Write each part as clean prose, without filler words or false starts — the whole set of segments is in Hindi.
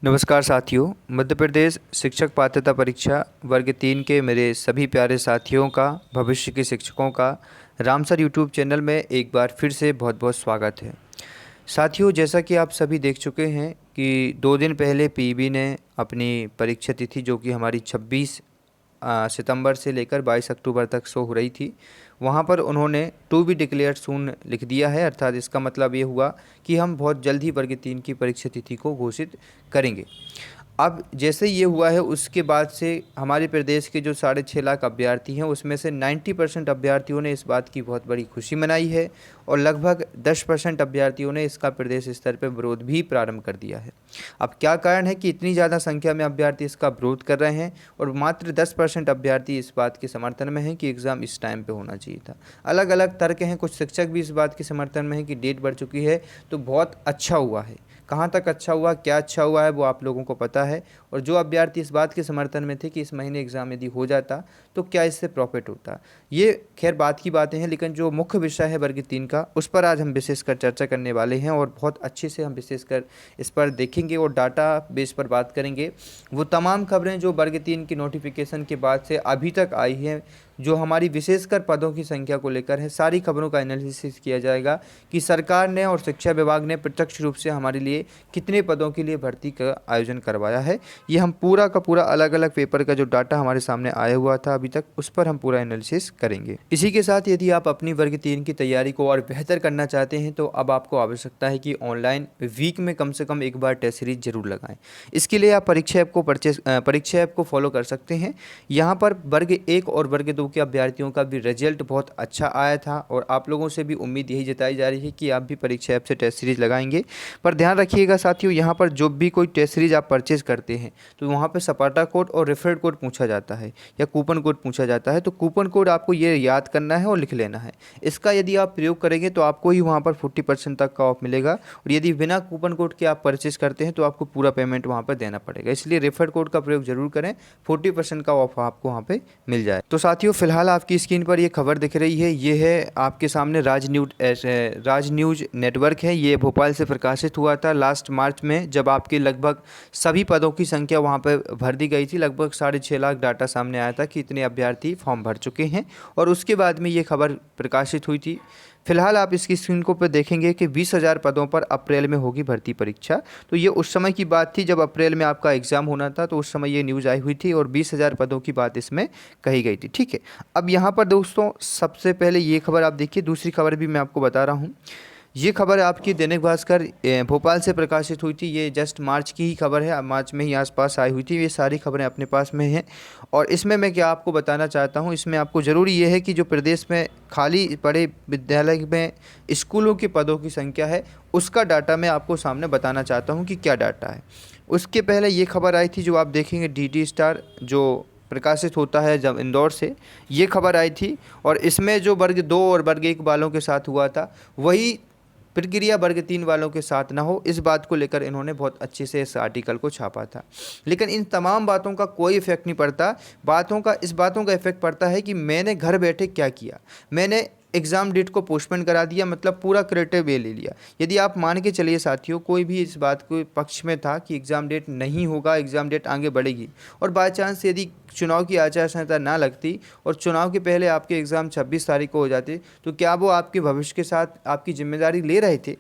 नमस्कार साथियों। मध्य प्रदेश शिक्षक पात्रता परीक्षा वर्ग 3 के मेरे सभी प्यारे साथियों का, भविष्य के शिक्षकों का रामसर यूट्यूब चैनल में एक बार फिर से बहुत बहुत स्वागत है। साथियों, जैसा कि आप सभी देख चुके हैं कि 2 दिन पहले पीईबी ने अपनी परीक्षा तिथि, जो कि हमारी 26 सितंबर से लेकर 22 अक्टूबर तक शो हो रही थी, वहाँ पर उन्होंने टू बी डिक्लेयर्ड सून लिख दिया है। अर्थात इसका मतलब ये हुआ कि हम बहुत जल्द ही वर्ग 3 की परीक्षा तिथि को घोषित करेंगे। अब जैसे ये हुआ है, उसके बाद से हमारे प्रदेश के जो 6.5 लाख अभ्यर्थी हैं, उसमें से 90% अभ्यर्थियों ने इस बात की बहुत बड़ी खुशी मनाई है और लगभग 10% अभ्यर्थियों ने इसका प्रदेश स्तर पर विरोध भी प्रारंभ कर दिया है। अब क्या कारण है कि इतनी ज़्यादा संख्या में अभ्यर्थी इसका विरोध कर रहे हैं और मात्र 10% अभ्यर्थी इस बात के समर्थन में हैं कि एग्ज़ाम इस टाइम पे होना चाहिए था। अलग अलग तर्क हैं। कुछ शिक्षक भी इस बात के समर्थन में हैं कि डेट बढ़ चुकी है तो बहुत अच्छा हुआ है। कहाँ तक अच्छा हुआ, क्या अच्छा हुआ है, वो आप लोगों को पता है। और जो अभ्यर्थी इस बात के समर्थन में थे कि इस महीने एग्ज़ाम यदि हो जाता तो क्या इससे प्रॉफिट होता, ये खैर बात की बातें हैं। लेकिन जो मुख्य विषय है वर्ग 3 का, उस पर आज हम विशेषकर चर्चा करने वाले हैं और बहुत अच्छे से हम विशेषकर इस पर देखेंगे और डाटा बेस पर बात करेंगे। वो तमाम खबरें जो वर्ग 3 की नोटिफिकेशन के बाद से अभी तक आई हैं, जो हमारी विशेषकर पदों की संख्या को लेकर है, सारी खबरों का एनालिसिस किया जाएगा कि सरकार ने और शिक्षा विभाग ने प्रत्यक्ष रूप से हमारे लिए कितने पदों के लिए भर्ती का आयोजन करवाया है। ये हम पूरा का पूरा अलग अलग पेपर का जो डाटा हमारे सामने आया हुआ था अभी तक, उस पर हम पूरा एनालिसिस करेंगे। इसी के साथ यदि आप अपनी वर्ग 3 की तैयारी को और बेहतर करना चाहते हैं तो अब आपको आवश्यकता है कि ऑनलाइन वीक में कम से कम एक बार टेस्ट सीरीज जरूर लगाएं। इसके लिए आप परीक्षा ऐप को फॉलो कर सकते हैं। यहाँ पर वर्ग 1 और वर्ग 2 के अभ्यर्थियों का भी रिजल्ट बहुत अच्छा आया था और आप लोगों से भी उम्मीद यही जताई जा रही है कि आप भी परीक्षा ऐप से टेस्ट सीरीज लगाएंगे। पर ध्यान रखिएगा साथियों, यहाँ पर जो भी कोई टेस्ट सीरीज आप परचेज करते हैं तो वहाँ पर सपाटा कोड और रेफरल कोड पूछा जाता है या कूपन कोड पूछा जाता है। तो कूपन कोड आपको ये याद करना है और लिख लेना है। इसका यदि आप प्रयोग करेंगे तो आपको ही वहाँ पर 40% तक का ऑफ मिलेगा और यदि बिना कूपन कोड के आप परचेज करते हैं तो आपको पूरा पेमेंट वहाँ पर देना पड़ेगा। इसलिए रेफरल कोड का प्रयोग जरूर करें, 40% का ऑफ आपको वहाँ पे मिल जाए। तो साथियों, फिलहाल आपकी स्क्रीन पर ये खबर दिख रही है, ये है आपके सामने राज न्यूज नेटवर्क है। ये भोपाल से प्रकाशित हुआ था लास्ट मार्च में, जब आपके लगभग सभी पदों की संख्या वहाँ पर भर दी गई थी। लगभग 6.5 लाख डाटा सामने आया था कि इतने अभ्यर्थी फॉर्म भर चुके हैं और उसके बाद में ये खबर प्रकाशित हुई थी। फिलहाल आप इसकी स्क्रीन को पे देखेंगे कि 20,000 पदों पर अप्रैल में होगी भर्ती परीक्षा। तो ये उस समय की बात थी जब अप्रैल में आपका एग्ज़ाम होना था, तो उस समय ये न्यूज़ आई हुई थी और 20,000 पदों की बात इसमें कही गई थी। ठीक है, अब यहाँ पर दोस्तों सबसे पहले ये खबर आप देखिए। दूसरी खबर भी मैं आपको बता रहा हूँ। ये खबर आपकी दैनिक भास्कर भोपाल से प्रकाशित हुई थी। ये जस्ट मार्च की ही खबर है, मार्च में ही आसपास आई हुई थी। ये सारी खबरें अपने पास में हैं और इसमें मैं क्या आपको बताना चाहता हूँ, इसमें आपको ज़रूरी ये है कि जो प्रदेश में खाली पड़े विद्यालय में स्कूलों के पदों की संख्या है, उसका डाटा मैं आपको सामने बताना चाहता हूँ कि क्या डाटा है। उसके पहले ये खबर आई थी जो आप देखेंगे DD स्टार जो प्रकाशित होता है जब इंदौर से, ये खबर आई थी और इसमें जो वर्ग 2 और वर्ग 1 वालों के साथ हुआ था वही प्रक्रिया वर्ग 3 वालों के साथ ना हो, इस बात को लेकर इन्होंने बहुत अच्छे से इस आर्टिकल को छापा था। लेकिन इन तमाम बातों का कोई इफेक्ट नहीं पड़ता। बातों का इफेक्ट पड़ता है कि मैंने घर बैठे क्या किया। मैंने एग्ज़ाम डेट को पोस्टपोन करा दिया, मतलब पूरा क्रिएटिव वे ले लिया। यदि आप मान के चलिए साथियों, कोई भी इस बात के पक्ष में था कि एग्ज़ाम डेट नहीं होगा, एग्ज़ाम डेट आगे बढ़ेगी, और बाई चांस यदि चुनाव की आचार संहिता ना लगती और चुनाव के पहले आपके एग्ज़ाम 26 तारीख को हो जाते, तो क्या वो आपके भविष्य के साथ आपकी जिम्मेदारी ले रहे थे?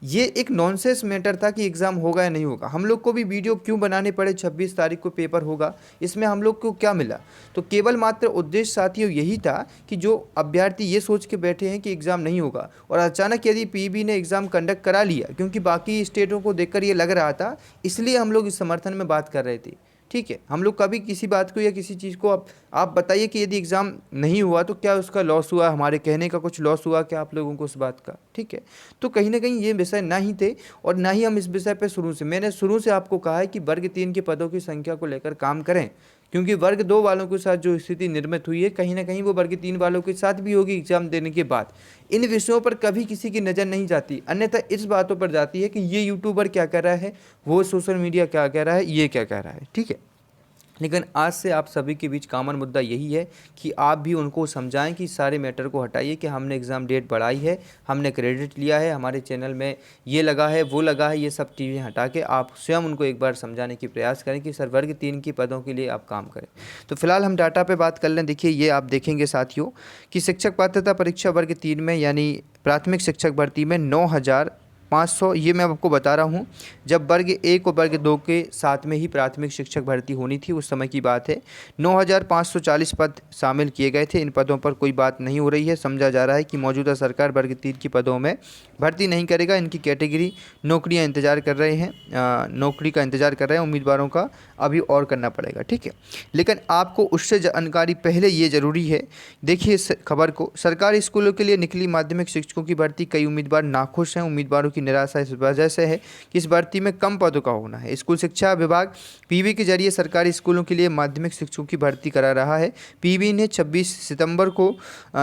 ये एक नॉनसेंस मैटर था कि एग्ज़ाम होगा या नहीं होगा। हम लोग को भी वीडियो क्यों बनाने पड़े, 26 तारीख को पेपर होगा, इसमें हम लोग को क्या मिला? तो केवल मात्र उद्देश्य साथियों यही था कि जो अभ्यर्थी ये सोच के बैठे हैं कि एग्ज़ाम नहीं होगा और अचानक यदि पीईबी ने एग्ज़ाम कंडक्ट करा लिया, क्योंकि बाकी स्टेटों को देखकर ये लग रहा था, इसलिए हम लोग इस समर्थन में बात कर रहे थे। ठीक है, हम लोग कभी किसी बात को या किसी चीज़ को आप बताइए कि यदि एग्ज़ाम नहीं हुआ तो क्या उसका लॉस हुआ, हमारे कहने का कुछ लॉस हुआ क्या आप लोगों को उस बात का? ठीक है, तो कहीं ना कहीं ये विषय ना ही थे और ना ही हम इस विषय पे मैंने शुरू से आपको कहा है कि वर्ग 3 के पदों की संख्या को लेकर काम करें, क्योंकि वर्ग 2 वालों के साथ जो स्थिति निर्मित हुई है, कहीं ना कहीं वो वर्ग 3 वालों के साथ भी होगी एग्जाम देने के बाद। इन विषयों पर कभी किसी की नज़र नहीं जाती, अन्यथा इस बातों पर जाती है कि ये यूट्यूबर क्या कह रहा है, वो सोशल मीडिया क्या कह रहा है, ये क्या कह रहा है। ठीक है, लेकिन आज से आप सभी के बीच कॉमन मुद्दा यही है कि आप भी उनको समझाएं कि सारे मैटर को हटाइए कि हमने एग्ज़ाम डेट बढ़ाई है, हमने क्रेडिट लिया है, हमारे चैनल में ये लगा है वो लगा है, ये सब चीज़ें हटा के आप स्वयं उनको एक बार समझाने की प्रयास करें कि सर वर्ग 3 की पदों के लिए आप काम करें। तो फिलहाल हम डाटा पे बात कर लें। देखिए ये आप देखेंगे साथियों कि शिक्षक पात्रता परीक्षा वर्ग 3 में यानी प्राथमिक शिक्षक भर्ती में 9,500, ये मैं आपको बता रहा हूँ जब वर्ग 1 और वर्ग 2 के साथ में ही प्राथमिक शिक्षक भर्ती होनी थी उस समय की बात है। 9,540 पद शामिल किए गए थे। इन पदों पर कोई बात नहीं हो रही है। समझा जा रहा है कि मौजूदा सरकार वर्ग 3 की पदों में भर्ती नहीं करेगा। इनकी कैटेगरी नौकरियां इंतजार कर रहे हैं, नौकरी का इंतजार कर रहे हैं उम्मीदवारों का, अभी और करना पड़ेगा, ठीक है। लेकिन आपको उससे जानकारी पहले ये ज़रूरी है, देखिए इस खबर को, सरकारी स्कूलों के लिए निकली माध्यमिक शिक्षकों की भर्ती, कई उम्मीदवार नाखुश हैं। उम्मीदवारों की निराशा इस वजह से है कि इस भर्ती में कम पदों का होना है। स्कूल शिक्षा विभाग पीवी के जरिए सरकारी स्कूलों के लिए माध्यमिक शिक्षकों की भर्ती करा रहा है। पीवी ने 26 सितंबर को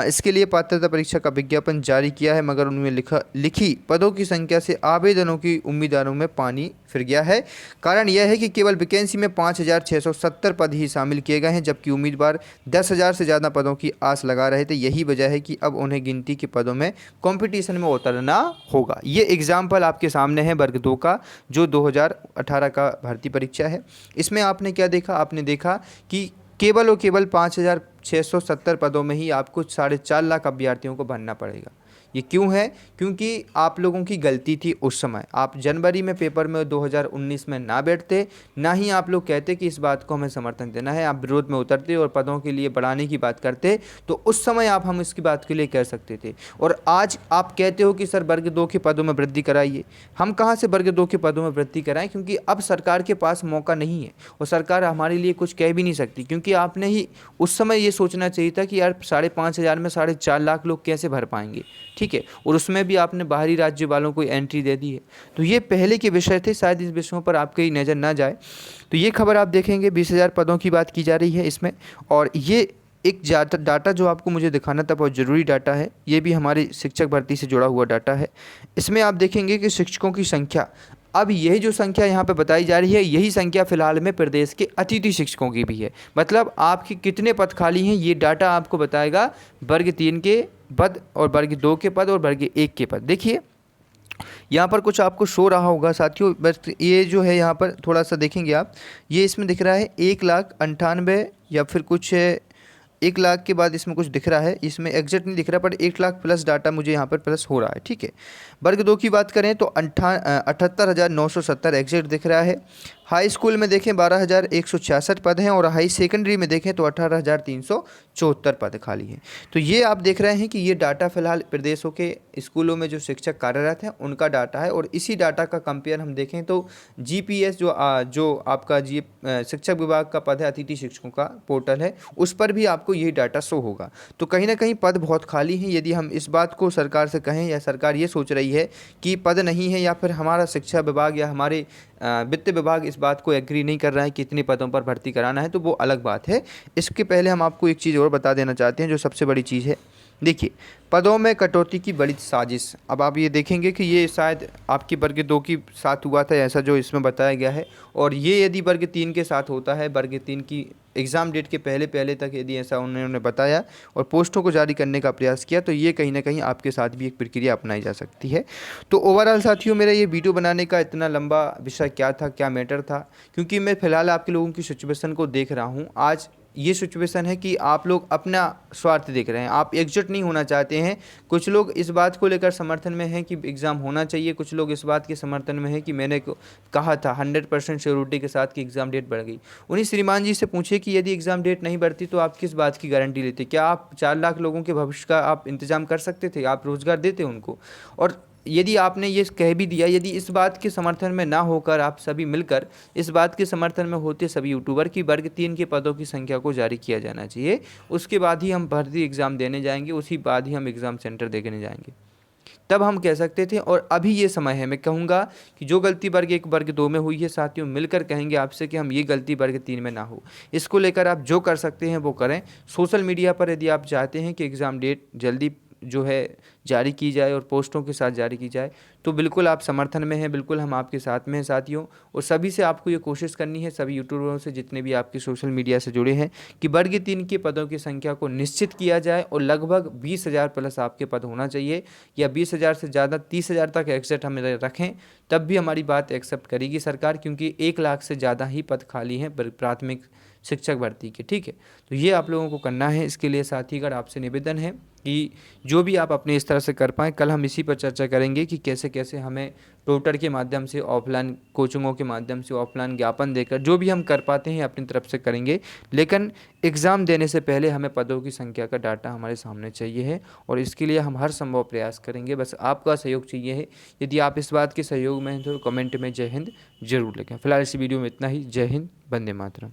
इसके लिए पात्रता परीक्षा का विज्ञापन जारी किया है, मगर उनमें लिखी पदों की संख्या से आवेदनों की उम्मीदवारों में पानी फिर गया है। कारण यह है कि केवल वैकेंसी में 5,670 पद ही शामिल किए गए हैं, जबकि उम्मीदवार 10,000 से ज़्यादा पदों की आस लगा रहे थे। यही वजह है कि अब उन्हें गिनती के पदों में कंपटीशन में उतरना होगा। ये एग्जाम्पल आपके सामने है वर्ग 2 का, जो 2018 का भर्ती परीक्षा है। इसमें आपने क्या देखा? आपने देखा कि केवल और केवल 5,670 पदों में ही आपको 4.5 लाख अभ्यर्थियों को भरना पड़ेगा। ये क्यों है? क्योंकि आप लोगों की गलती थी उस समय। आप जनवरी में पेपर में 2019 में ना बैठते, ना ही आप लोग कहते कि इस बात को हमें समर्थन देना है। आप विरोध में उतरते और पदों के लिए बढ़ाने की बात करते, तो उस समय आप हम इसकी बात के लिए कह सकते थे। और आज आप कहते हो कि सर वर्ग 2 के पदों में वृद्धि कराइए। हम कहाँ से वर्ग 2 के पदों में वृद्धि कराएं? क्योंकि अब सरकार के पास मौका नहीं है और सरकार हमारे लिए कुछ कह भी नहीं सकती, क्योंकि आपने ही उस समय ये सोचना चाहिए था कि यार 5,500 में 4.5 लाख लोग कैसे भर पाएंगे, ठीक है। और उसमें भी आपने बाहरी राज्य वालों को एंट्री दे दी है। तो ये पहले के विषय थे, शायद इस विषयों पर आपकी नज़र ना जाए। तो ये खबर आप देखेंगे 20,000 पदों की बात की जा रही है इसमें। और ये एक डाटा जो आपको मुझे दिखाना था बहुत ज़रूरी डाटा है, ये भी हमारी शिक्षक भर्ती से जुड़ा हुआ डाटा है। इसमें आप देखेंगे कि शिक्षकों की संख्या, अब यही जो संख्या यहाँ पे बताई जा रही है, यही संख्या फिलहाल में प्रदेश के अतिथि शिक्षकों की भी है। मतलब आपके कितने पद खाली हैं ये डाटा आपको बताएगा वर्ग 3 के पद और वर्ग 2 के पद और वर्ग 1 के पद। देखिए यहाँ पर कुछ आपको शो रहा होगा साथियों, बस ये जो है यहाँ पर थोड़ा सा देखेंगे आप, ये इसमें दिख रहा है 1,98,000 या फिर कुछ 1 लाख के बाद इसमें कुछ दिख रहा है, इसमें एग्जैक्ट नहीं दिख रहा, पर 1 लाख प्लस डाटा मुझे यहाँ पर प्लस हो रहा है, ठीक है। वर्ग 2 की बात करें तो 78,970 एग्जैक्ट दिख रहा है। हाई स्कूल में देखें 12,166 पद हैं और हाई सेकेंडरी में देखें तो 18,374 पद खाली हैं। तो ये आप देख रहे हैं कि ये डाटा फिलहाल प्रदेशों के स्कूलों में जो शिक्षक कार्यरत हैं उनका डाटा है। और इसी डाटा का कंपेयर हम देखें तो जीपीएस जो आपका शिक्षक विभाग का पद है, अतिथि शिक्षकों का पोर्टल है, उस पर भी आपको यही डाटा शो होगा। तो कहीं ना कहीं पद बहुत खाली हैं। यदि हम इस बात को सरकार से कहें या सरकार ये सोच रही है कि पद नहीं है, या फिर हमारा शिक्षा विभाग या हमारे वित्त विभाग इस बात को एग्री नहीं कर रहा है कि इतने पदों पर भर्ती कराना है, तो वो अलग बात है। इसके पहले हम आपको एक चीज़ और बता देना चाहते हैं जो सबसे बड़ी चीज़ है। देखिए पदों में कटौती की बड़ी साजिश, अब आप ये देखेंगे कि ये शायद आपकी वर्ग 2 के साथ हुआ था, ऐसा जो इसमें बताया गया है। और ये यदि वर्ग 3 के साथ होता है, वर्ग 3 की एग्ज़ाम डेट के पहले तक यदि ऐसा उन्होंने बताया और पोस्टों को जारी करने का प्रयास किया, तो ये कहीं ना कहीं आपके साथ भी एक प्रक्रिया अपनाई जा सकती है। तो ओवरऑल साथियों, मेरा ये वीडियो बनाने का इतना लंबा विषय क्या था, क्या मैटर था, क्योंकि मैं फ़िलहाल आपके लोगों की सिचुएशन को देख रहा हूँ। आज ये सिचुएशन है कि आप लोग अपना स्वार्थ देख रहे हैं, आप एकजुट नहीं होना चाहते हैं। कुछ लोग इस बात को लेकर समर्थन में हैं कि एग्ज़ाम होना चाहिए, कुछ लोग इस बात के समर्थन में हैं कि मैंने कहा था 100% श्योरिटी के साथ कि एग्ज़ाम डेट बढ़ गई। उन्हीं श्रीमान जी से पूछे कि यदि एग्ज़ाम डेट नहीं बढ़ती तो आप किस बात की गारंटी लेते? क्या आप 4 लाख लोगों के भविष्य का आप इंतज़ाम कर सकते थे? आप रोज़गार देते उनको? और यदि आपने ये कह भी दिया, यदि इस बात के समर्थन में ना होकर आप सभी मिलकर इस बात के समर्थन में होते सभी यूट्यूबर की वर्ग 3 के पदों की संख्या को जारी किया जाना चाहिए, उसके बाद ही हम भर्ती एग्ज़ाम देने जाएंगे, उसी बाद ही हम एग्ज़ाम सेंटर देखने जाएंगे, तब हम कह सकते थे। और अभी ये समय है, मैं कहूँगा कि जो गलती वर्ग 1 वर्ग 2 में हुई है साथियों, मिलकर कहेंगे आपसे कि हम ये गलती वर्ग 3 में ना हो। इसको लेकर आप जो कर सकते हैं वो करें। सोशल मीडिया पर यदि आप चाहते हैं कि एग्ज़ाम डेट जल्दी जो है जारी की जाए और पोस्टों के साथ जारी की जाए, तो बिल्कुल आप समर्थन में हैं, बिल्कुल हम आपके साथ में हैं साथियों। और सभी से आपको ये कोशिश करनी है, सभी यूट्यूबरों से जितने भी आपके सोशल मीडिया से जुड़े हैं, कि वर्ग 3 के पदों की संख्या को निश्चित किया जाए और लगभग 20,000 प्लस आपके पद होना चाहिए, या 20,000 से ज़्यादा 30,000 तक एग्जैक्ट हम रखें, तब भी हमारी बात एक्सेप्ट करेगी सरकार, क्योंकि 1 लाख से ज़्यादा ही पद खाली हैं प्राथमिक शिक्षक भर्ती के। ठीक है, तो ये आप लोगों को करना है। इसके लिए साथीगण आपसे निवेदन है कि जो भी आप अपने इस तरह से कर पाएँ, कल हम इसी पर चर्चा करेंगे कि कैसे कैसे हमें ट्विटर के माध्यम से, ऑफलाइन कोचिंगों के माध्यम से, ऑफलाइन ज्ञापन देकर जो भी हम कर पाते हैं अपनी तरफ से करेंगे, लेकिन एग्ज़ाम देने से पहले हमें पदों की संख्या का डाटा हमारे सामने चाहिए है, और इसके लिए हम हर संभव प्रयास करेंगे। बस आपका सहयोग चाहिए है। यदि आप इस बात के सहयोग में हैं तो कमेंट में जय हिंद जरूर लिखें। फिलहाल इसी वीडियो में इतना ही। जय हिंद, वंदे मातरम।